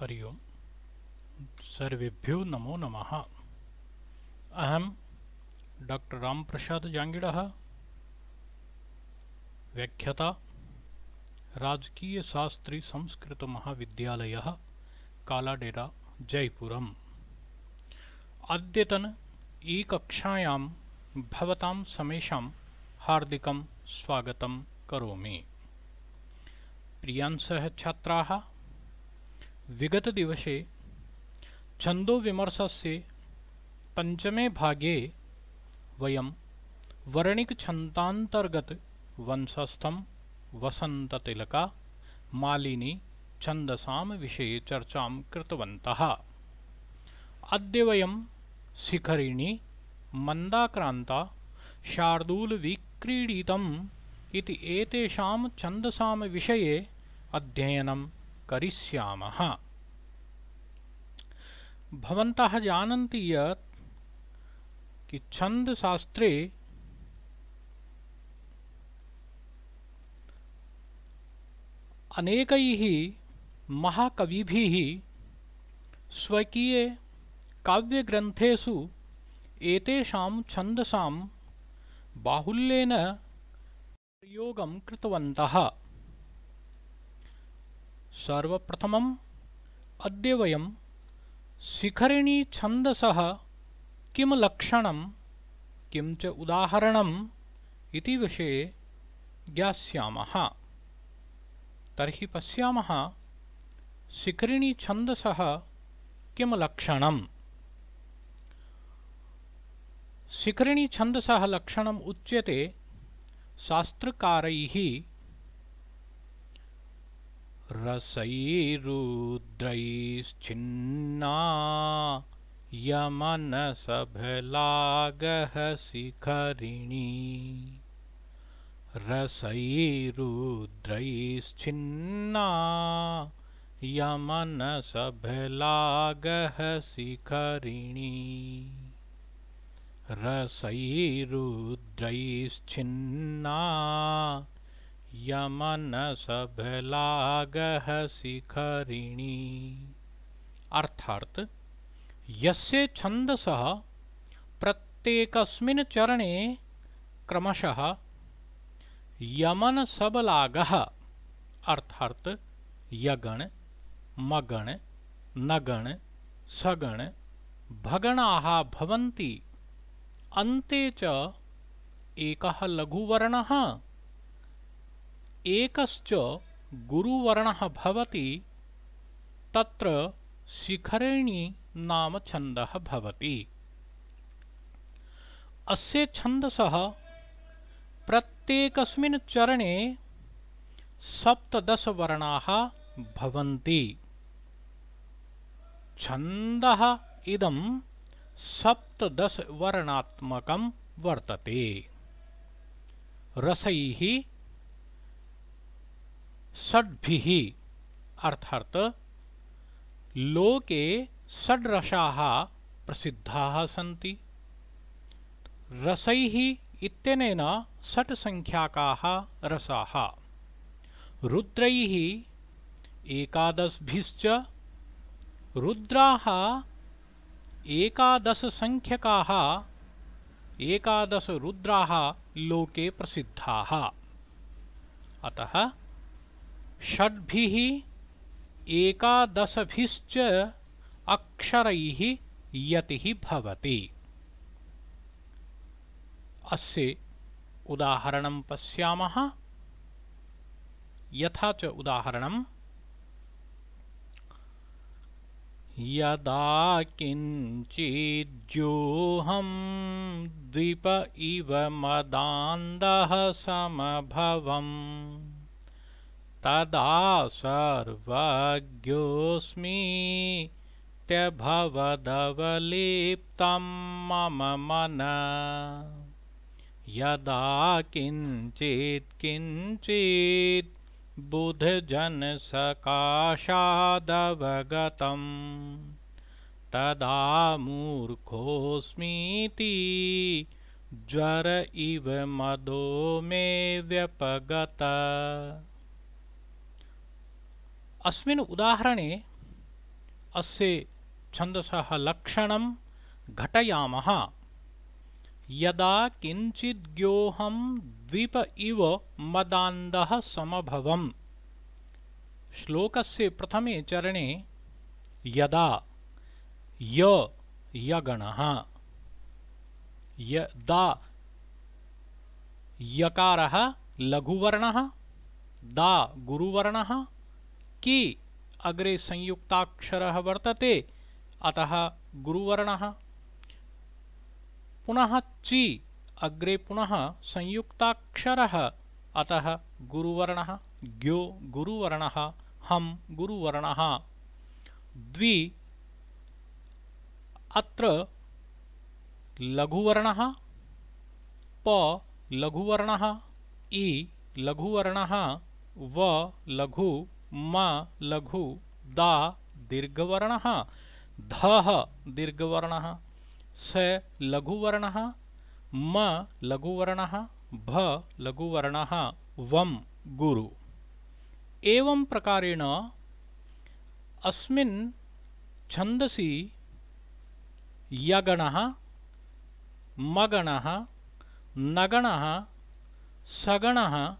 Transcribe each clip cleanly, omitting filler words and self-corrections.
हरि ओम। सर्वेभ्यो नमो नमः। अहम डॉक्टर रामप्रसाद जांगिडः, व्याख्याता, राजकीय शास्त्री संस्कृत महाविद्यालयः, कालाडेरा, जयपुरम्। अद्यतन ई कक्षायां भवतां समेषां हार्दिकं स्वागतं करोमि। प्रियांशः छात्राः, विगत दिवसे छन्दो विमर्शस्य पंचमे भागे वयं वर्णिक छन्दान्तर्गत वंशस्थं वसन्ततिलका मालिनी छन्दसां विषये चर्चां कृतवन्तः। अद्य वयं शिखरिणी मन्दाक्रान्ता शार्दूलविक्रीडितम् इति एतेषां छन्दसां विषये अध्ययनं करिष्यामः। भवन्तः जानन्ति यत् कि छन्दशास्त्रे अनेकैः महाकविभिः स्वकीये काव्यग्रन्थेषु एतेषां छन्दसां बाहुल्येन प्रयोगं कृतवन्तः। सर्वप्रथमम् अद्य वयं शिखरिणी छन्दसः किं लक्षणं किं च उदाहरणम् इति विषये ज्ञास्यामः। तर्हि पश्यामः, शिखरिणी छन्दसः किं लक्षणम्। शिखरिणी छन्दसः लक्षणम् उच्यते शास्त्रकारैः रसैरुद्रैश्छिन्ना यमनसभलागः शिखरिणी। रसैरुद्रैश्छिन्ना यमनसभलागः शिखरिणी। रसैरुद्रैश्छिन्ना यमनसभलागः शिखरिणी। अर्थात यस्य छन्दसः प्रत्येकस्मिन् चरणे क्रमशः यमन सबलागः अर्थात यगण मगण नगण सगण भगणाः भवन्ति, अन्ते च एकः लघुवर्णः एकश्च गुरुवर्णः भवति, तत्र शिखरिणी नाम छन्दः भवति। अस्य छन्दसः प्रत्येकस्मिन् चरणे 17 वर्णाः भवन्ति। छन्दः इदं 17 वर्णात्मकं वर्तते। रसैः षड्भिः अर्थात लोके षड्रसाः प्रसिद्धाः सन्ति। रसैः इत्यनेन षट् संख्याकाः रसाः। रुद्रैः एकादशभिश्च रुद्राः 11 संख्यकाः 11 रुद्राः लोके प्रसिद्धाः। अतः षड्भिः एकादशभिश्च अक्षरैः यतिः भवति। अस्य उदाहरणं पश्यामः। यथा च उदाहरणं यदा किञ्चिज्योऽहं द्वीप इव मदान्धः समभवम् तदा सर्वज्ञोऽस्मीत्यभवदवलिप्तं मम मनः। यदा किञ्चित् किञ्चित् बुधजनसकाशादवगतम् तदा मूर्खोऽस्मीति ज्वर इव मदो मे व्यपगत। अस्मिन् उदाहरणे अस्य छन्दसः लक्षणं घटयामः। यदा किञ्चिद्योऽहं द्वीप इव मदान्धः समभवम्। श्लोकस्य प्रथमे चरणे यदा यगणः यदा यकारः लघुवर्णः दा गुरुवर्णः कि अग्रे संयुक्ताक्षरः वर्तते अतः गुरुवर्णः। पुनः चि अग्रे पुनः संयुक्ताक्षरः अतः गुरुवर्णः। ग्यो गुरुवर्णः हम गुरुवर्णः। द्वि अत्र लघुवर्णः प लघुवर्णः इ लघुवर्णः व लघु म लघु दा दीर्घवर्णः धः दीर्घवर्णः स लघुवर्णः म लघुवर्णः भ लघुवर्णः वम गुरु। एवं प्रकारेण अस्मिन् छन्दसि यगणः मगणः नगणः सगणः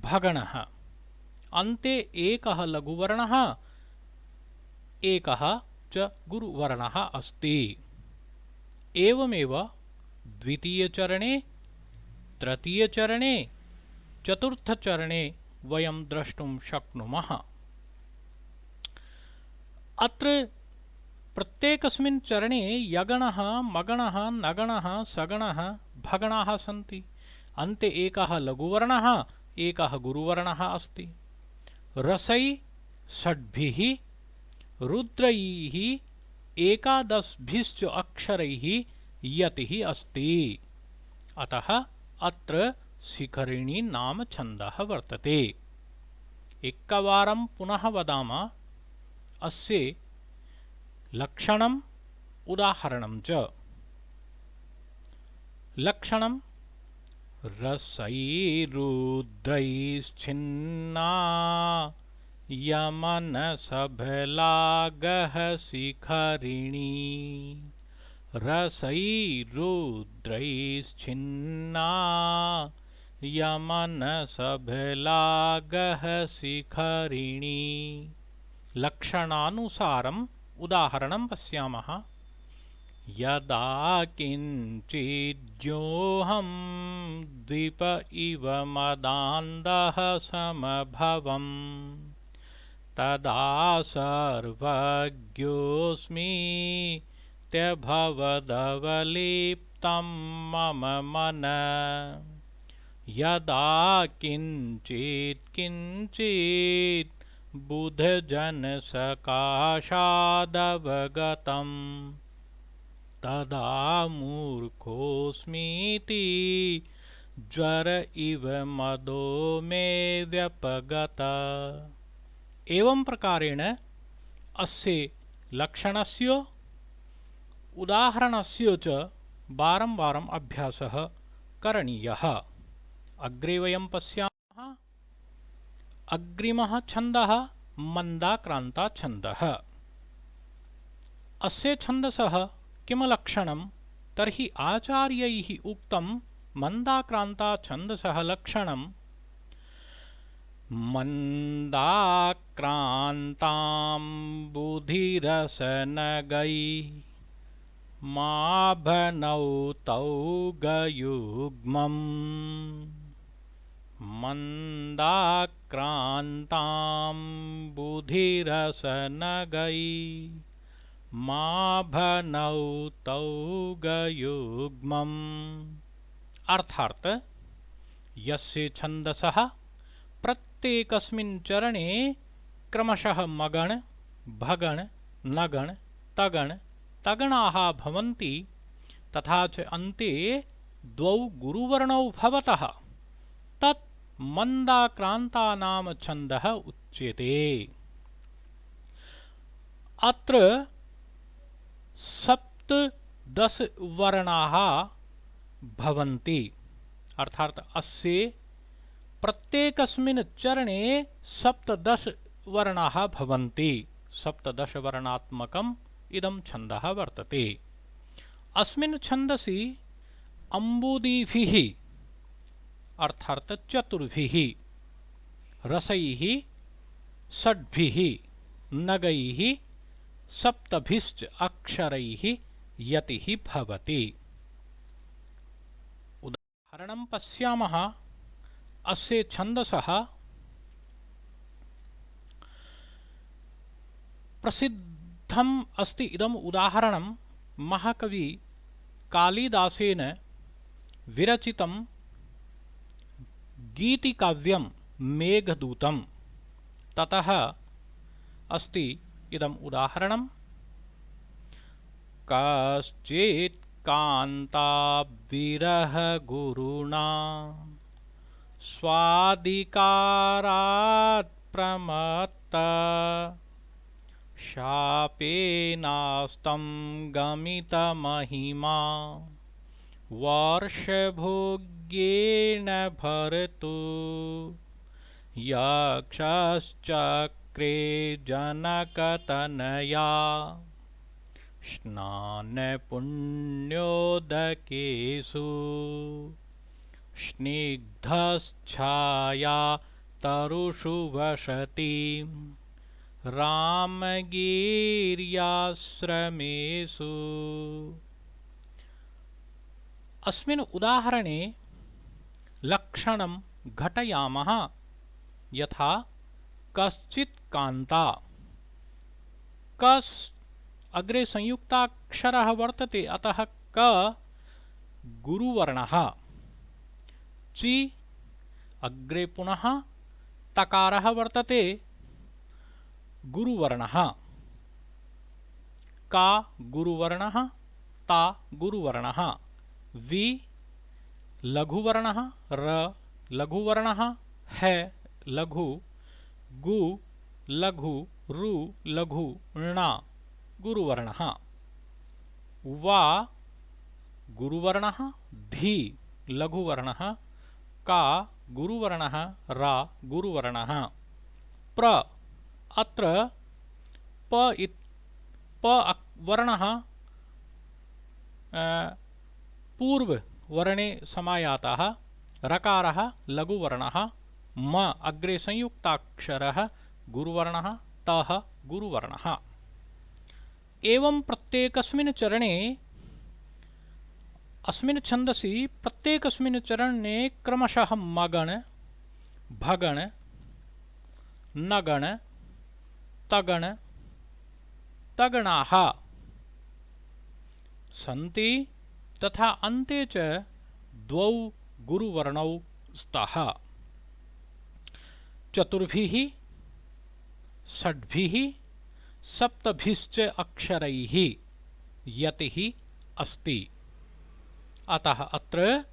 भगणः अन्ते एकः लघुवर्णः एकः च गुरुवर्णः अस्ति। एवमेव द्वितीयचरणे तृतीयचरणे चतुर्थचरणे वयं द्रष्टुं शक्नुमः। अत्र प्रत्येकस्मिन् चरणे यगणः मगणः नगणः सगणः भगणाः सन्ति। अन्ते एकः लघुवर्णः एकः गुरुवर्णः अस्ति। रसै षड्भिः रुद्रैः एकादशभिश्च अक्षरैः यतिः अस्ति। अतः अत्र शिखरिणी नाम छन्दः वर्तते। एकवारं पुनः वदामः। अस्य लक्षणम् उदाहरणं च। लक्षणं रसैरुद्रैश्छिन्ना यमनसभलागः शिखरिणी। रसैरुद्रैश्छिन्ना यमनसभलागः शिखरिणी। लक्षणानुसारम् उदाहरणं पश्यामः। यदा किञ्चिद्योऽहं द्वीप इव मदान्धः समभवम् तदा सर्वज्ञोऽस्मीत्यभवदवलिप्तं मम मन। यदा किञ्चित् बुधजनसकाशादवगतम् तदा मूर्खोऽस्मीति ज्वर इव मदो मे व्यपगत। एवं प्रकारेण अस्य लक्षणस्य उदाहरणस्य च वारं वारम् अभ्यासः करणीयः। अग्रे वयं पश्यामः। अग्रिमः छन्दः मन्दाक्रान्ता छन्दः। अस्य छन्दसः किं लक्षणं तर्हि आचार्यैः उक्तं मन्दाक्रान्ता छन्दसः लक्षणं मन्दाक्रान्तां बुधिरसनगै माभनौ तौ गयुग्मम्। मन्दाक्रान्तां बुधिरसनगै माभनौ तौ गयुग्मम्। अर्थात् यस्य छन्दसः प्रत्येकस्मिन् चरणे क्रमशः मगण भगण नगण तगण तगणाः भवन्ति तथा च अन्ते द्वौ गुरुवर्णौ भवतः तत् मन्दाक्रान्ता नाम छन्दः उच्यते। अत्र सप्तदश वर्णाः भवन्ति। अर्थात् अस्य प्रत्येकस्मिन् चरणे सप्तदश वर्णाः भवन्ति। सप्तदशवर्णात्मकम् इदं छन्दः वर्तते। अस्मिन् छन्दसि अम्बुदीभिः अर्थात् चतुर्भिः रसैः षड्भिः नगैः सप्तभिश्च अक्षरैः यतिः भवति। उदाहरणं पश्यामः। अस्य छन्दसः प्रसिद्धम् अस्ति। इदम् उदाहरणं महाकवि कालिदासेन विरचितं गीतिकाव्यं मेघदूतं ततः अस्ति इदम् उदाहरणं। कश्चित् कान्ताविरहगुरुणा स्वादिकारात् प्रमत्ता शापेनास्तं गमितमहिमा वर्षभोग्येन भर्तु यक्षश्चक्रे जनकतनया स्नानपुण्योदकेषु स्निग्धच्छाया तरुषु वसति रामगीर्याश्रमेषु। अस्मिन् उदाहरणे लक्षणं घटयामः। यथा कश्चित् कान्ता, कस् अग्रे संयुक्ताक्षरः वर्तते, अतः क गुरुवर्णः। चि अग्रे पुनः तकारः वर्तते, गुरुवर्णः। का गुरुवर्णः, ता गुरुवर्णः। वि लघुवर्णः, र लघुवर्णः, है लघु, गु लघु, रु लघु, ण गुरुवर्णः। वा गुरुवर्णः, धी लघुवर्णः, का गुरुवर्णः, रा गुरुवर्णः। प्र अत्र प वर्णः पूर्ववर्णे समायातः। रकारः लघुवर्णः। म अग्रे संयुक्ताक्षरः गुरुवर्णः, तः गुरुवर्णः। एवं प्रत्येकस्मिन् चरणे अस्मिन् छन्दसि प्रत्येकस्मिन् चरणे क्रमशः मगण, भगण, नगण, तगण, तगणाः सन्ति तथा अन्ते च द्वौ गुरुवर्णौ स्तः। चतुर्भिः षड्भिः सप्तभिश्च अक्षरैः यतिः अस्ति। अतः अत्र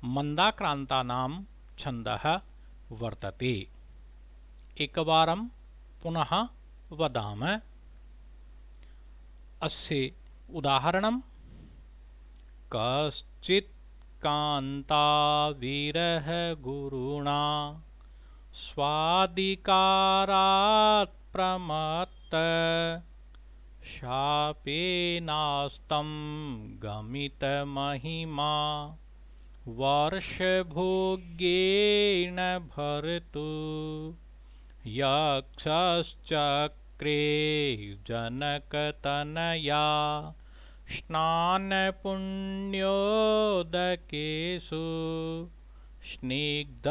मन्दाक्रान्तानां छन्दः वर्तते। एकवारं पुनः वदाम। अस्य उदाहरणं कश्चित् कान्ताविरहगुरुणा स्वादिकारात् प्रमत्त शापेनास्तं गमितमहिमा वर्षभोग्येन भर्तु यक्षश्चक्रे जनकतनया स्नानपुण्योदकेषु स्निग्धच्छाया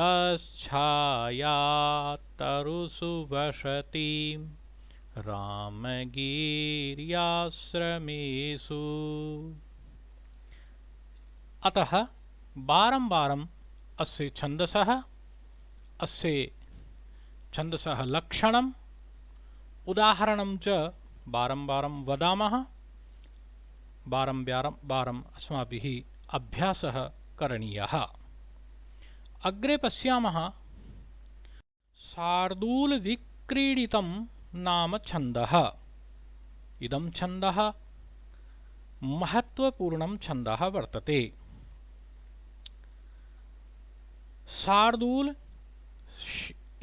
तरुषु वसति रामगीर्याश्रमेषु। अतः बारंबारम् अस्य छन्दसः लक्षणम् उदाहरणं च बारंबारं वदामः। बारं अस्माभिः अभ्यासः करणीयः। अग्रे पश्यामः। शार्दूलविक्रीडितं नाम छन्दः। इदं छन्दः महत्वपूर्णं छन्दः वर्तते। शार्दूल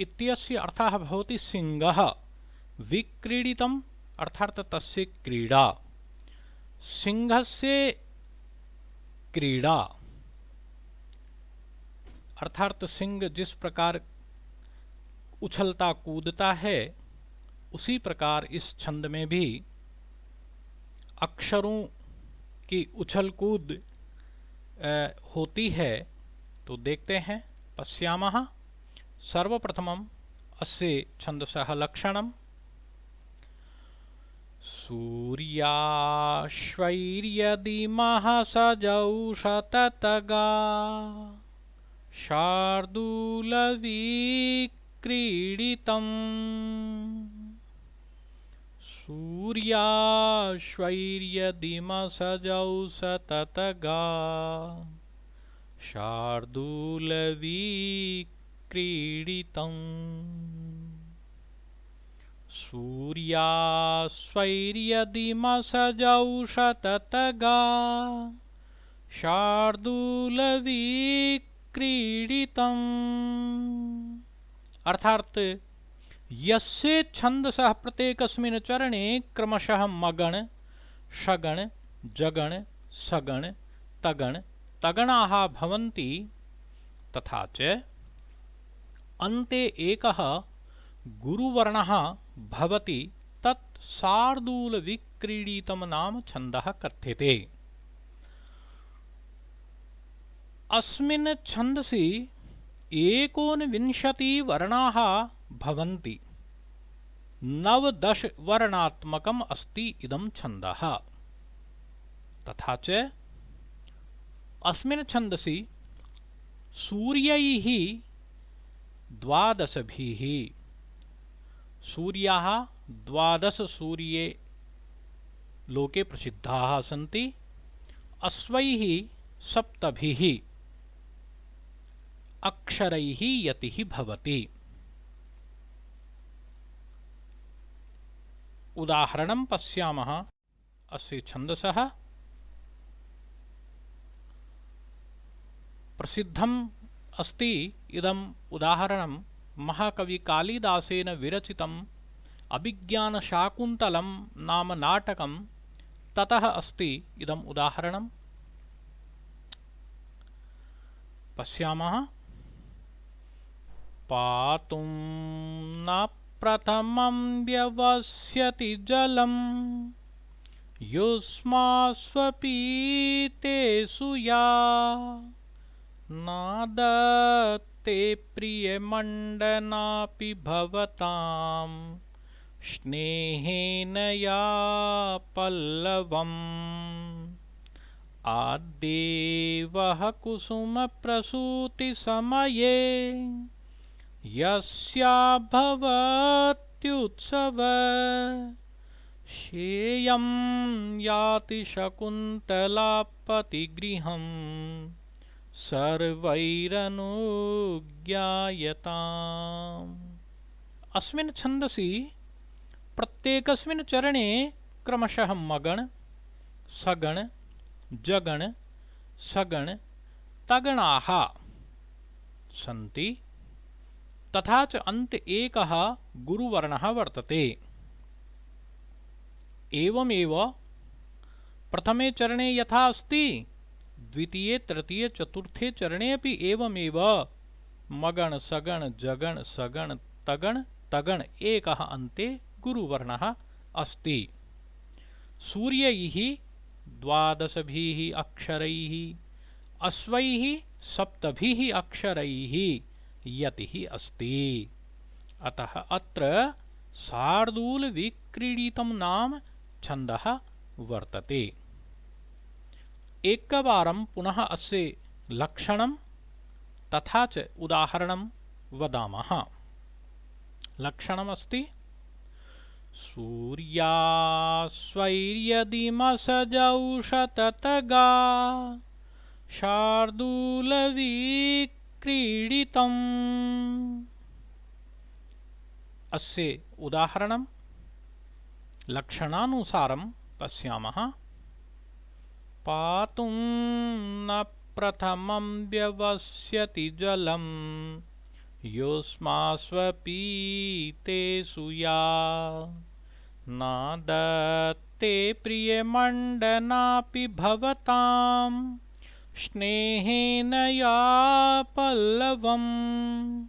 इत्यस्य अर्थः भवति सिंहः। विक्रीडितम् अर्थात तस्य क्रीडा, सिंहस्य क्रीडा अर्थात सिंह जिस प्रकार उछलता कूदता है उसी प्रकार इस छंद में भी अक्षरों की उछल कूद होती है। तो देखते हैं, पश्यामः। सर्वप्रथमम् अस्य छन्दसः लक्षणम्। सूर्याश्वैर्यदिमः सजौषततगा शार्दूलविक्रीडितम्। सूर्याश्वैर्यदिमसजौषततगा शार्दूलविक्रीडितम्। सूर्याश्वैर्यदिमसजौषततगा शार्दूलविक्रीडितम्। अर्थात यस्य छन्दसः प्रत्येकस्मिन् चरणे क्रमशः मगण, शगण, जगण, सगण, तगण, तगणाः भवन्ति, तथा च अन्ते एकः गुरुवर्णः भवति, तत् शार्दूलविक्रीडितं नाम छन्दः कथ्यते। अस्मिन् छन्दसि 19 वर्णाः भवन्ति। 19 वर्णात्मकम् अस्ति इदं छन्दः। तथा च अस्मिन् छन्दसि सूर्यैः 12 सूर्याः 12 सूर्ये लोके प्रसिद्धाः सन्ति। अश्वैः 7 अक्षरैः यतिः भवति। उदाहरणं पश्यामः अस्य छन्दसः। प्रसिद्धम् अस्ति इदम् उदाहरणं महाकवि कालिदासेन विरचितम् अभिज्ञानशाकुन्तलं नाम नाटकं। ततः अस्ति इदम् उदाहरणम्। पश्यामः। पातुं न प्रथमं व्यवस्यति जलम् युष्मास्वपीतेषु या नादत्ते प्रियमण्डनापि भवतां स्नेहेन या पल्लवम्। आद्देवः कुसुमप्रसूतिसमये यस्या भवत्युत्सव शेयं याति शकुन्तलापतिगृहम् सर्वैरनुज्ञायताम्। अस्मिन् छन्दसि प्रत्येकस्मिन् चरणे क्रमशः मगण, सगण, जगण, सगण, तगणाः सन्ति। तथा च अन्ते एकः गुरुवर्णः वर्तते। एवमेव प्रथमे चरणे यथा अस्ति, द्वितीये, तृतीये, चतुर्थे चरणे अपि एवमेव मगण, सगण, जगण, सगण, तगण, तगण एकः अन्ते गुरुवर्णः अस्ति। सूर्यैः 12 अक्षरैः, अश्वैः 7 अक्षरैः यतिः अस्ति। अतः अत्र शार्दूलविक्रीडितं नाम छन्दः वर्तते। एकवारं पुनः अस्य लक्षणं तथा च उदाहरणं वदामः। लक्षणमस्ति सूर्याश्वैर्यदिमसजौषततगा शार्दूलविक्रीडितम्। अस्य उदाहरणं लक्षणानुसारं पश्यामः। पातुं न प्रथमं व्यवस्यति जलम् योऽस्मास्वपीतेषु या नादत्ते प्रियमण्डनापि भवतां स्नेहेन या पल्लवम्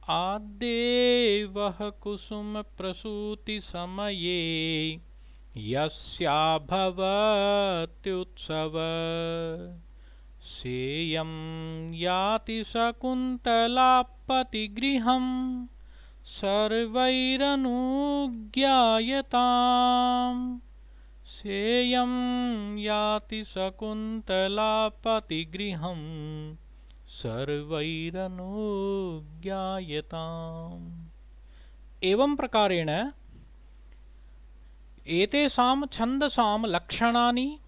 आद्देवः कुसुमप्रसूतिसमये यस्याभवत्युत्सव सेयं याति शकुन्तलापतिगृहं सर्वैरनुज्ञायताम् सेयं याति शकुन्तलापतिगृहं सर्वैरनुज्ञायताम्। एवं प्रकारेण एतेषां छन्दसां लक्षणानि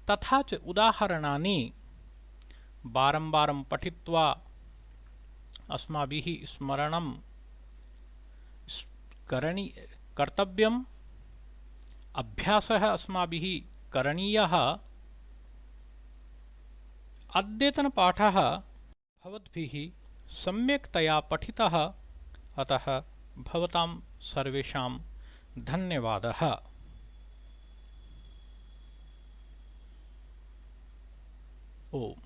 तथा च उदाहरणानि बारंबारं पठित्वा अस्माभिः स्मरणं कर्तव्यम्, अभ्यासः अस्माभिः करणीयः। अद्यतनपाठः भवद्भिः सम्यक्तया पठितः, अतः भवतां सर्वेषां धन्यवादः। ओम।